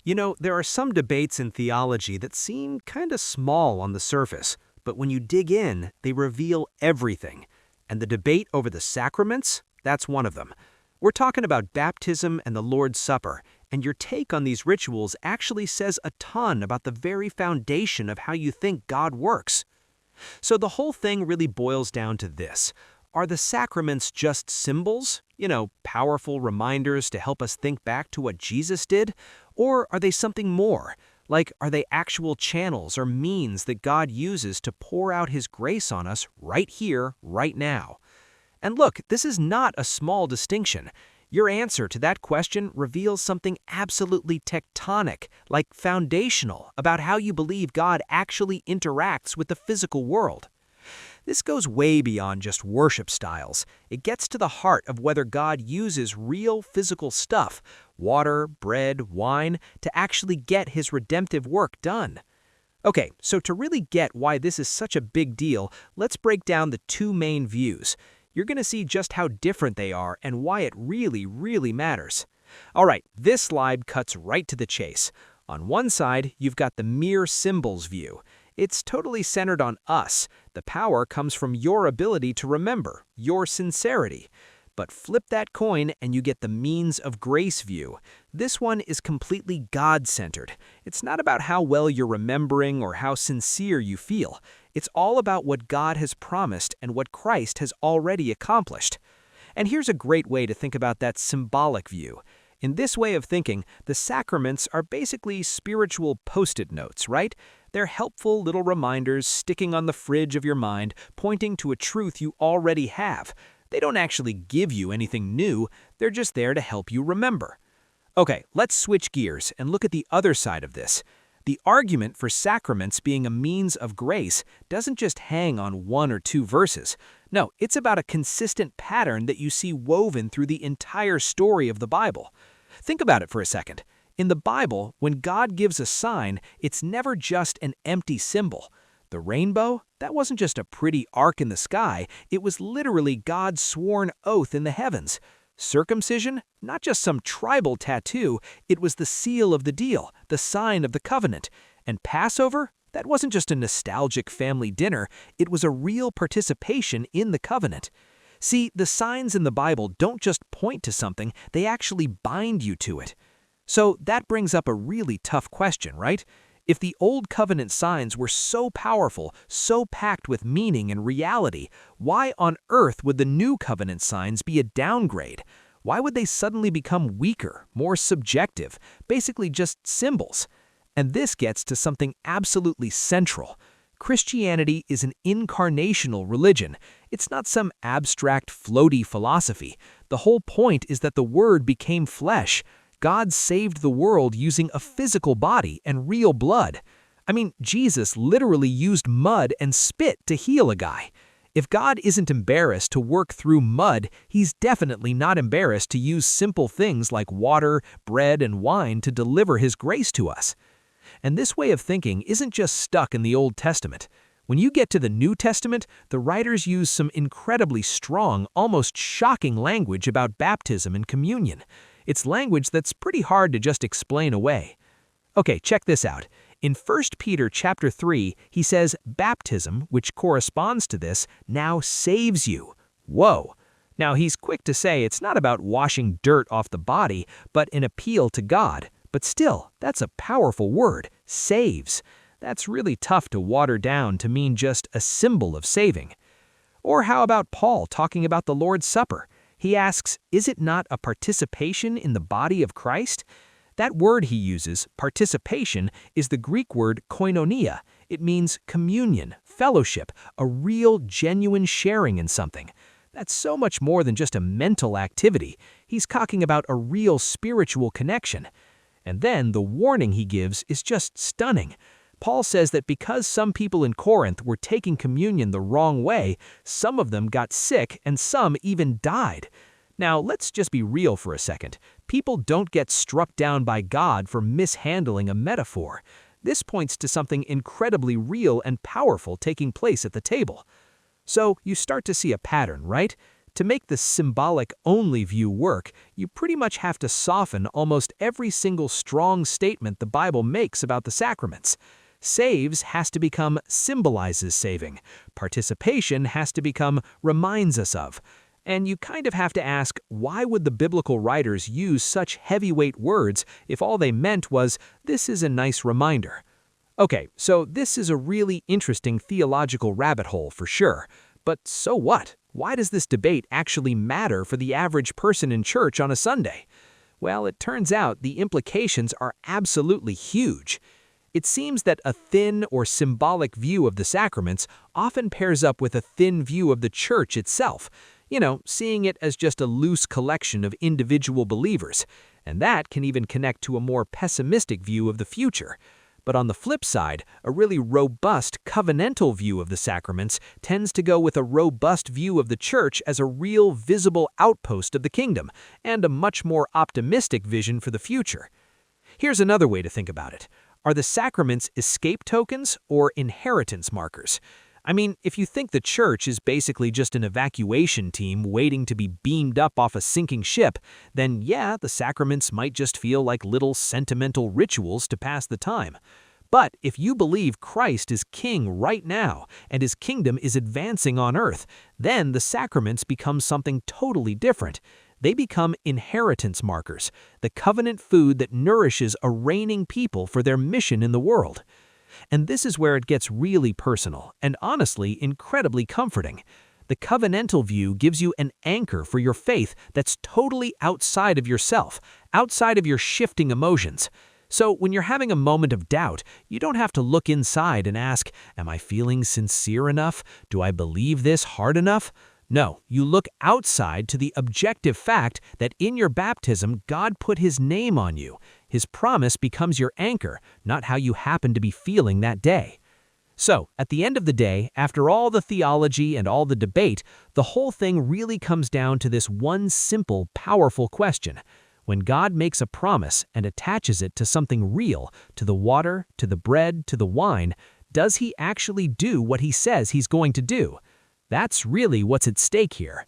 You know, there are some debates in theology that seem kind of small on the surface, but when you dig in, they reveal everything. And the debate over the sacraments, that's one of them. We're talking about baptism and the Lord's Supper, and your take on these rituals actually says a ton about the very foundation of how you think God works. So the whole thing really boils down to this. Are the sacraments just symbols? Powerful reminders to help us think back to what Jesus did? Or are they something more? Like, are they actual channels or means that God uses to pour out His grace on us right here, right now? And look, this is not a small distinction. Your answer to that question reveals something absolutely tectonic, like foundational, about how you believe God actually interacts with the physical world. This goes way beyond just worship styles. It gets to the heart of whether God uses real physical stuff, water, bread, wine, to actually get His redemptive work done. Okay, so to really get why this is such a big deal, let's break down the two main views. You're going to see just how different they are and why it really, really matters. All right, this slide cuts right to the chase. On one side, you've got the mere symbols view. It's totally centered on us. The power comes from your ability to remember, your sincerity. But flip that coin and you get the means of grace view. This one is completely God-centered. It's not about how well you're remembering or how sincere you feel. It's all about what God has promised and what Christ has already accomplished. And here's a great way to think about that symbolic view. In this way of thinking, the sacraments are basically spiritual post-it notes, right? They're helpful little reminders sticking on the fridge of your mind, pointing to a truth you already have. They don't actually give you anything new, they're just there to help you remember. Okay, let's switch gears and look at the other side of this. The argument for sacraments being a means of grace doesn't just hang on one or two verses. No, it's about a consistent pattern that you see woven through the entire story of the Bible. Think about it for a second. In the Bible, when God gives a sign, it's never just an empty symbol. The rainbow, that wasn't just a pretty arc in the sky, it was literally God's sworn oath in the heavens. Circumcision, not just some tribal tattoo, it was the seal of the deal, the sign of the covenant. And Passover, that wasn't just a nostalgic family dinner, it was a real participation in the covenant. See, the signs in the Bible don't just point to something, they actually bind you to it. So that brings up a really tough question, right? If the Old Covenant signs were so powerful, so packed with meaning and reality, why on earth would the New Covenant signs be a downgrade? Why would they suddenly become weaker, more subjective, basically just symbols? And this gets to something absolutely central. Christianity is an incarnational religion. It's not some abstract, floaty philosophy. The whole point is that the Word became flesh. God saved the world using a physical body and real blood. I mean, Jesus literally used mud and spit to heal a guy. If God isn't embarrassed to work through mud, He's definitely not embarrassed to use simple things like water, bread, and wine to deliver His grace to us. And this way of thinking isn't just stuck in the Old Testament. When you get to the New Testament, the writers use some incredibly strong, almost shocking language about baptism and communion. It's language that's pretty hard to just explain away. Okay, check this out. In 1 Peter chapter 3, he says, baptism, which corresponds to this, now saves you. Whoa! Now, he's quick to say it's not about washing dirt off the body, but an appeal to God. But still, that's a powerful word, saves. That's really tough to water down to mean just a symbol of saving. Or how about Paul talking about the Lord's Supper? He asks, is it not a participation in the body of Christ? That word he uses, participation, is the Greek word koinonia. It means communion, fellowship, a real, genuine sharing in something. That's so much more than just a mental activity. He's talking about a real spiritual connection. And then the warning he gives is just stunning. Paul says that because some people in Corinth were taking communion the wrong way, some of them got sick and some even died. Now, let's just be real for a second. People don't get struck down by God for mishandling a metaphor. This points to something incredibly real and powerful taking place at the table. So you start to see a pattern, right? To make the symbolic-only view work, you pretty much have to soften almost every single strong statement the Bible makes about the sacraments. Saves has to become symbolizes saving. Participation has to become reminds us of. And you kind of have to ask, why would the biblical writers use such heavyweight words if all they meant was, this is a nice reminder? Okay, so this is a really interesting theological rabbit hole for sure. But so what? Why does this debate actually matter for the average person in church on a Sunday? Well, it turns out the implications are absolutely huge. It seems that a thin or symbolic view of the sacraments often pairs up with a thin view of the church itself, seeing it as just a loose collection of individual believers, and that can even connect to a more pessimistic view of the future. But on the flip side, a really robust covenantal view of the sacraments tends to go with a robust view of the church as a real visible outpost of the kingdom, and a much more optimistic vision for the future. Here's another way to think about it. Are the sacraments escape tokens or inheritance markers? I mean, if you think the church is basically just an evacuation team waiting to be beamed up off a sinking ship, then yeah, the sacraments might just feel like little sentimental rituals to pass the time. But if you believe Christ is king right now and his kingdom is advancing on earth, then the sacraments become something totally different. They become inheritance markers, the covenant food that nourishes a reigning people for their mission in the world. And this is where it gets really personal and honestly incredibly comforting. The covenantal view gives you an anchor for your faith that's totally outside of yourself, outside of your shifting emotions. So when you're having a moment of doubt, you don't have to look inside and ask, am I feeling sincere enough? Do I believe this hard enough? No, you look outside to the objective fact that in your baptism, God put his name on you. His promise becomes your anchor, not how you happen to be feeling that day. So, at the end of the day, after all the theology and all the debate, the whole thing really comes down to this one simple, powerful question. When God makes a promise and attaches it to something real, to the water, to the bread, to the wine, does he actually do what he says he's going to do? That's really what's at stake here.